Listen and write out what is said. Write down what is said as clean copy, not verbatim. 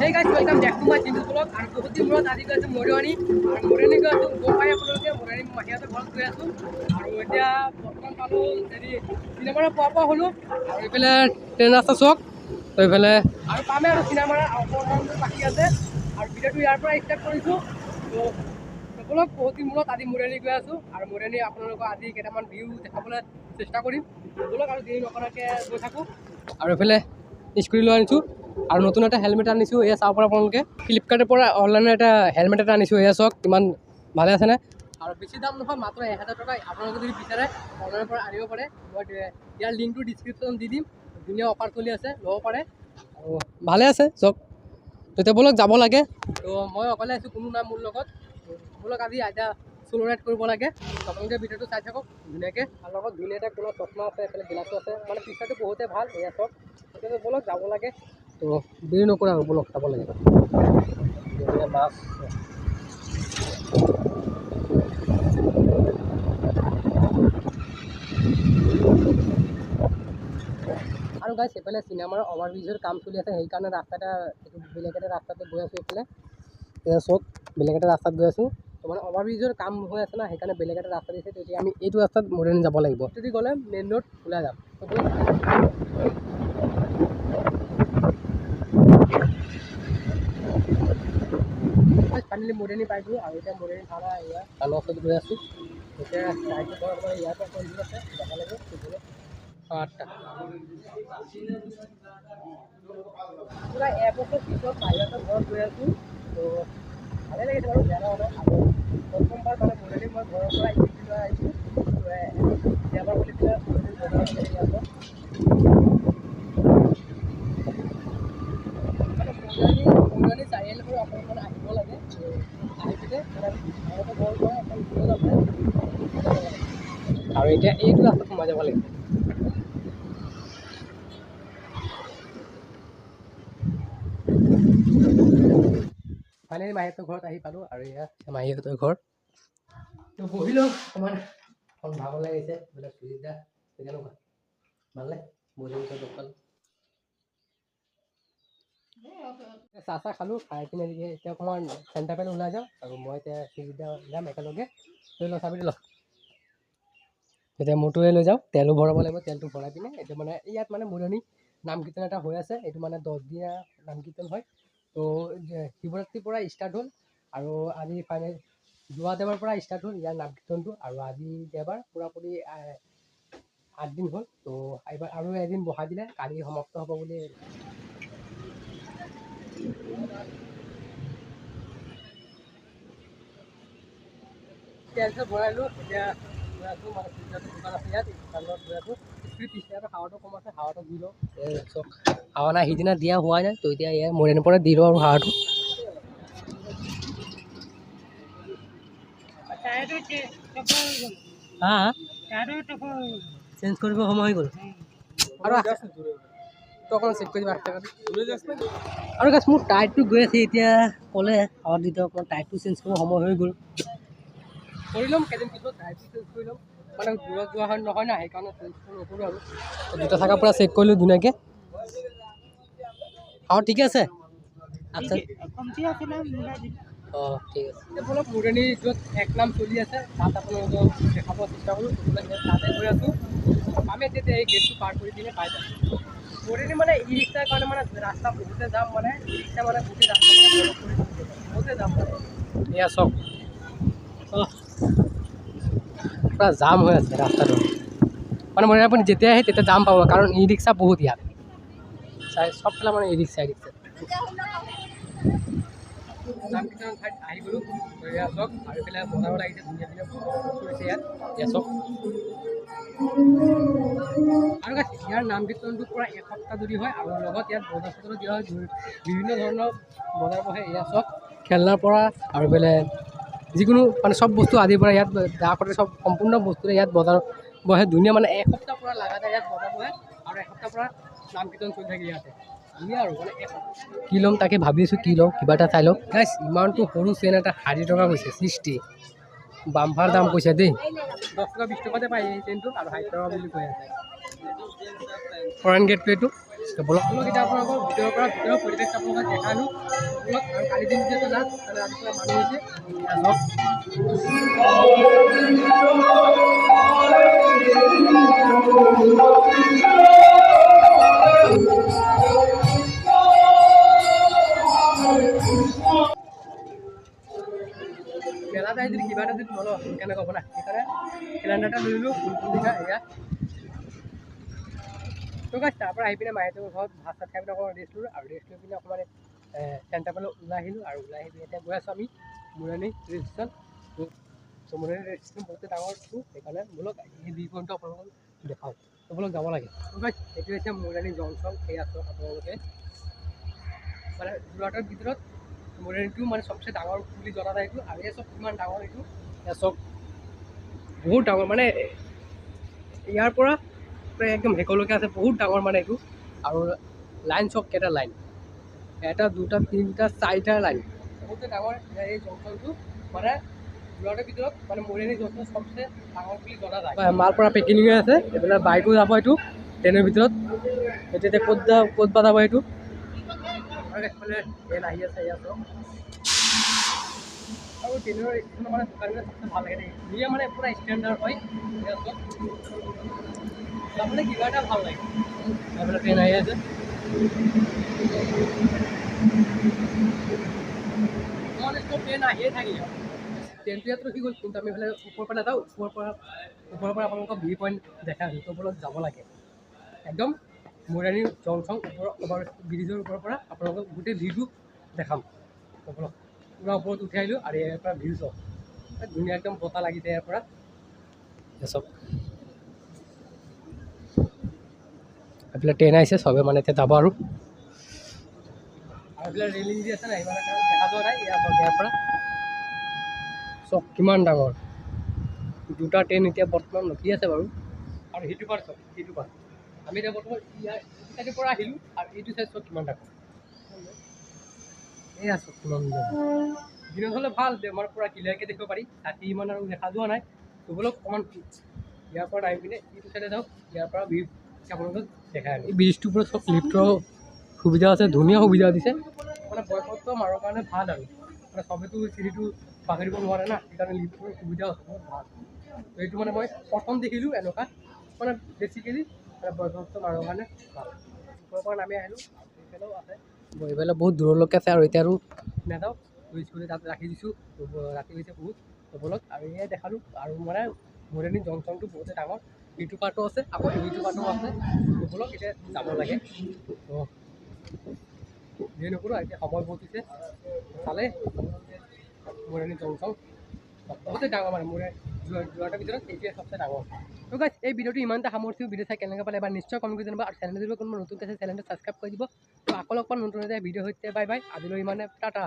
Hey guys, welcome back to my channel vlog. And बहुत दिन बाद आदि गए मोरवानी और मोरवानी गए तो गो पाए आपलोगे मोरवानी माहियाते घर गए आছো और এতিয়া বৰ্তমান পালো হেৰি চিনেমাৰ পাপা হলো আৰু এফালে ট্ৰেইন ৰাস্তা চক তো এফালে আৰু পামে আৰু চিনেমাৰ অপৰণ বাকি আছে আৰু ভিডিওটো ইয়াৰ পৰা ষ্টাৰ্ট কৰিছো তো সকলোক বহুত দিন মূৰত আদি মোৰৱানি গৈ আছো আৰু মোৰৱানি আপোনালোকক আদি কেইটামান ভিউ দেখাবলৈ চেষ্টা কৰিম সকলোক আৰু দেৰি নকৰাকে গৈ থাকো আৰু এফালে স্কুটি লৈ আনিছো আৰু নতুন এটা হেলমেট আনিছো এয়া চাওক আপোনালোকে ফ্লিপকাৰ্টৰ পৰা অনলাইন এটা হেলমেট এটা আনিছো এয়া চাওক কিমান ভালে আছে না আৰু বেছি দাম নহয় মাত্ৰ 1000 টকা আপোনালোকে যদি বিচাৰে অনলাইনৰ পৰা আনিব পাৰে মই ইয়াৰ লিংকটো ডেসক্ৰিপচন দি দিম ধুনীয়া অফাৰ চলি আছে ল'ব পাৰে আৰু ভালে আছে চাওক তেতিয়া বলক যাব লাগে তো মই অকলে আছো কোনো নাই মোৰ লগত বলক আজি আইতা সোলো ৰাইড কৰিব লাগে আপোনালোকে ভিডিওটো চাই থাকক ধুনীয়াকৈ আৰু লগত ধুনীয়া এটা কোনো চশমা আছে এফালে গিলাচো আছে মানে পিকচাৰটো বহুতে ভাল এয়া চাওক তেতিয়া বলক যাব লাগে তো দেৰি নকৰা আৰু বলক চাব লাগে মাছ আৰু গাইছ এফালে চিনেমাৰ অভাৰব্ৰিজৰ কাম চলি আছে সেইকাৰণে ৰাস্তাটা বেলেগ এটা ৰাস্তাতে গৈ আছোঁ এইফালে এয়া চক বেলেগ এটা ৰাস্তাত গৈ আছোঁ তো মানে অভাৰব্ৰিজৰ কাম হৈ আছে না সেইকাৰণে বেলেগ এটা ৰাস্তা দিছে তেতিয়া আমি এইটো ৰাস্তাত মোৰৱানি যাব লাগিব যদি গ'লে মেইন ৰোড ওলাই যাম ফাইনেলি মোৰৱানি পাইছোঁ আৰু এতিয়া মোৰৱানি থানা এয়া থানাৰ ওচৰত গৈ আছোঁ এতিয়া চাইটো ঘৰ পৰা ইয়াৰ পৰা কণ্ডিল আছে যাব লাগে আঠটা পুৰা এবছৰ পিছত বাহিৰতে ঘৰত গৈ আছোঁ তো ভালেই লাগিছে বাৰু বেয়া লগা নাই আৰু প্ৰথমবাৰ মানে মোৰৱানি মই ঘৰৰ পৰা স্কুটি লৈ আহিছোঁ এবাৰ বুলি পেলাই মোৰৱানি চাৰিআলি পৰা আপোনালোকে মানে আহিব লাগে আহি পিনে ঘৰতে ঘৰৰ পৰা এখন স্কুলত আছে আৰু এতিয়া এইটো ৰাস্তাত সোমাই যাব লাগিব ফাইনেলি মাহীহঁতৰ ঘৰত আহি পালোঁ আৰু এয়া মাহীহঁতৰ ঘৰ তো বহিলোঁ অকণমান ভাগৰ লাগিছে বোলে সুবিধা কেনেকুৱা ভালে বহি দোকান চাহ চাহ খালোঁ খাই পিনে এতিয়া অকণমান চেণ্টাৰ পেন ওলাই যাওঁ আৰু মই এতিয়া সুবিধা যাম একেলগে লৈ লওঁ চাবি লওঁ এতিয়া মোৰটোৱে লৈ যাওঁ তেলো ভৰাব লাগিব তেলটো ভৰাই পিনে এতিয়া মানে ইয়াত মানে মোৰৱানি নাম কীৰ্তন এটা হৈ আছে এইটো মানে 10 দিনীয়া নাম কীৰ্তন হয় তো শিৱৰাত্ৰিৰ পৰা ষ্টাৰ্ট হ'ল আৰু আজি ফাইনেল যোৱা দেওবাৰ পৰা ষ্টাৰ্ট হ'ল ইয়াৰ নাম কীৰ্তনটো আৰু আজি দেওবাৰ পূৰাপূৰি 8 দিন হ'ল তো এইবাৰ আৰু এদিন বঢ়াই দিলে কালি সমাপ্ত হ'ব বুলি তেল চেল ভৰাইলোঁ এতিয়া গৈ আছোঁ মানে দোকান আছে ইয়াত দোকানত গৈ আছোঁ পিছে আৰু হাৱাটো কম আছে হাৱাটো দি লওঁ চব হাৱা নাই সিদিনা দিয়া হোৱাই নাই তো এতিয়া ইয়াৰ মোৰৱানিৰ পৰা দি লওঁ আৰু হাৱাটো চেঞ্জ কৰিব সময় হৈ গ'ল আৰু তো অকণমান চেক কৰি দিবা আৰু গাছ মোৰ টায়াৰটো গৈ আছে এতিয়া ক'লে হাৱা দি দিওঁ অকণমান টায়াৰটো চেঞ্জ কৰিব সময় হৈ গ'ল কৰি ল'ম কেইদিন পিছত টায়াৰটো চেঞ্জ কৰি ল'ম মানে দূৰত যোৱা হয় নহয় না সেইকাৰণে চেঞ্জ নকৰোঁ আৰু দুটা থাকাৰ পৰা চেক কৰিলোঁ ধুনীয়াকৈ হাৱা ঠিকে আছে আচ্ছা অঁ ঠিক আছে এতিয়া বলক মোৰৱানি য'ত এক নাম চলি আছে তাত আপোনালোকক দেখাব চেষ্টা কৰোঁ তাতে গৈ আছোঁ আমি তেতিয়া এই গেটটো পাৰ কৰি পিনে পাই যাম মোৰৱানি মানে ই ৰিক্সাৰ কাৰণে মানে ৰাস্তা বহুতে যাম মানে ই ৰিক্সা মানে গোটেই ৰাস্তা বহুতে যাম মানে এয়া চক পুৰা জাম হৈ আছে ৰাস্তাটো মানে মোৰৱানি আপুনি যেতিয়া আহে তেতিয়া জাম পাব কাৰণ ই ৰিক্সা বহুত ইয়াত চাই চবফালে মানে ই ৰিক্সা নাম কীৰ্তন ঠাইত আহি গ'লোঁ এয়া চক আৰু এইফালে বজাৰো লাগিছে ধুনীয়া ধুনীয়া কৰিছে ইয়াত এয়া চক আৰু ইয়াৰ নাম কীৰ্তনটো পূৰা এসপ্তাহ যদি হয় আৰু লগত ইয়াত বজাৰ চজাৰো দিয়া হয় বিভিন্ন ধৰণৰ বজাৰ বহে এয়া চক খেলনাৰ পৰা আৰু এইফালে যিকোনো মানে চব বস্তু আদিৰ পৰা ইয়াত আগতে চব সম্পূৰ্ণ বস্তুৰে ইয়াত বজাৰ বহে ধুনীয়া মানে এসপ্তাহ পৰা লাগাতাৰ ইয়াত বজাৰ বহে আৰু এসপ্তাহ পৰা নাম কীৰ্তন চলি থাকে ইয়াতে ধুনীয়া আৰু মানে কি ল'ম তাকে ভাবিছোঁ কি লওঁ কিবা এটা চাই লওঁ গাইছ ইমানটো সৰু চেইন এটা 60 টকা কৈছে 60 বাম্পাৰ দাম কৈছে দেই 10 টকা 20 টকাতে পায় এই চেইনটো আৰু 60 টকা বুলি কৈ আছে ফৰেন গেট প্লেটো ব্লগ এতিয়া আপোনালোকৰ ভিতৰৰ পৰিৱেশটো আপোনালোকক দেখালোঁ ব্লগ আৰু কালি দিন যিহেতু লাষ্ট ৰাতিপুৱা মানুহ হৈছে মেলাত আহি যদি কিবা এটা যদি নলওঁ কেনেকৈ হ'ব না সেইকাৰণে কেলেণ্ডাৰ এটা লৈ ল'লোঁ কোন দিনা এয়া তো গাইছ তাৰপৰা আহি পিনে মাহঁতৰ ঘৰত ভাত চাত খাই পিনে অকণমান ৰেষ্ট ল'লোঁ আৰু ৰেষ্ট লৈ পিনে অকণমান চেণ্টাৰ ফালে ওলাই আহিলোঁ আৰু ওলাই আহি পিনে এতিয়া গৈ আছোঁ আমি মুৰানি ৰেল ষ্টেচন তো মুৰানি ৰেল ষ্টেচন বহুতে ডাঙৰটো সেইকাৰণে বোলক এই ভিউ পইণ্টটো আপোনালোকক দেখাওঁ তো বোলক যাব লাগে তো গাইছ এইটো হৈছে মুৰানি জংচন সেই আছোঁ আপোনালোকে মানে যোৰহাটৰ ভিতৰত মুৰানিটো মানে চবচে ডাঙৰ বুলি জনা যায় এইটো আৰু এই চব কিমান ডাঙৰ এইটো এয়া চব বহুত ডাঙৰ মানে ইয়াৰ পৰা প্ৰায় একদম শেষলৈকে আছে বহুত ডাঙৰ মানে এইটো আৰু লাইন চব কেইটা লাইন এটা দুটা তিনিটা চাৰিটা লাইন বহুতে ডাঙৰ এই জংচনটো মানে যোৰহাটৰ ভিতৰত মানে মুৰানি জংচন চবচে ডাঙৰ বুলি জনা যায় মাল পৰা পেকিং হৈ আছে এইফালে বাইকো যাব এইটো ট্ৰেইনৰ ভিতৰত এতিয়া ক'ত বা যাব এইটো আৰু এইফালে ট্ৰেইন আহি আছে ইয়াত আৰু ট্ৰেইনৰ ষ্টেচনৰ মানে দোকানবিলাক চবচে ভাল লাগে দেই ধুনীয়া মানে পূৰা ষ্টেণ্ডাৰ্ড হয় তাৰমানে কিবা এটা ভাল লাগে এইফালে ট্ৰেইন আহি আছে মানে ট্ৰেইন আহিয়ে থাকি ট্ৰেইনটো ইয়াত ৰখি গ'ল কিন্তু আমি এইফালে ওপৰৰ পৰা নাযাওঁ ওপৰৰ পৰা আপোনালোকক ভিউ পইণ্ট দেখা ওপৰত যাব লাগে একদম মুৰানি জংচন ওপৰ ব্ৰিজৰ ওপৰৰ পৰা আপোনালোকক গোটেই ভিউটো দেখাম পূৰা ওপৰত উঠি আহিলোঁ আৰু ইয়াৰ পৰা ভিউ চাওক ধুনীয়া একদম বতাহ লাগিছে ইয়াৰ পৰা চাওক এইফালে ট্ৰেইন আহিছে চবে মানে এতিয়া যাব আৰু এইফালে ৰেলিং দি আছে নাই ইমান দেখা যোৱা নাই ইয়াৰ পৰা চব কিমান ডাঙৰ দুটা ট্ৰেইন এতিয়া বৰ্তমান ৰখি আছে বাৰু আৰু সেইটো পাৰ চব সেইটো পাৰ আমি এতিয়া বৰ্তমান ইয়াৰ চাইডৰ পৰা আহিলোঁ আৰু এইটো চাইড চব কিমান ডাঙৰ এয়া চব কিমান দিনত হ'লে ভাল বেমাৰ পৰা ক্লিয়াৰকৈ দেখিব পাৰি ৰাতি ইমান আৰু দেখা যোৱা নাই বোলক অকণমান ইয়াৰ পৰা আহি পিনে এইটো চাইডে যাওক ইয়াৰ পৰা ভিউ আপোনালোকক দেখাই আনিম এই ব্ৰিজটোৰ পৰা চব লিফ্টৰ সুবিধা আছে ধুনীয়া সুবিধা দিছে মানে বয়সস্থ মানুহৰ কাৰণে ভাল আৰু মানে চবেতো চিৰিটো পাহৰিব নোৱাৰে না সেইকাৰণে লিফ্টৰ সুবিধা আছে বহুত ভাল তো এইটো মানে মই প্ৰথম দেখিলোঁ এনেকুৱা মানে বেছিকেলি মানে বয়সস্থ মানুহৰ কাৰণে ভাল ওপৰৰ পৰা নামি আহিলোঁ এইফালেও আছে এইফালে বহুত দূৰলৈকে আছে আৰু এতিয়া আৰু নাযাওঁ স্কুটি তাত ৰাখি দিছোঁ ৰাতি হৈছে বহুত ব'লক আৰু এয়াই দেখালোঁ আৰু মানে মুৰানি জংচনটো বহুতে ডাঙৰ ইটো পাৰ্টো আছে আকৌ ইটো পাৰ্টো আছে ব'লক এতিয়া যাব লাগে তো যিয়ে নকৰোঁ এতিয়া সময় বহুত হৈছে চালে মুৰানি জংচন বহুতে ডাঙৰ মানে যোৰহাটৰ ভিতৰত এইটোৱে চবচে ডাঙৰ তো গাইছ এই ভিডিঅ'টো ইমানটা সামৰিছোঁ ভিডিঅ' চাই কেনেকৈ পালে এবাৰ নিশ্চয় কমেণ্ট কৰি জনাবা আৰু চেনেলটো যদি কোনোবা নতুন আছে চেনেলটো ছাবস্ক্ৰাইব কৰি দিব তো আকৌ লগ পাম নতুন এটা ভিডিঅ' সৈতে বাই বাই আজিলৈ ইমানে টাটা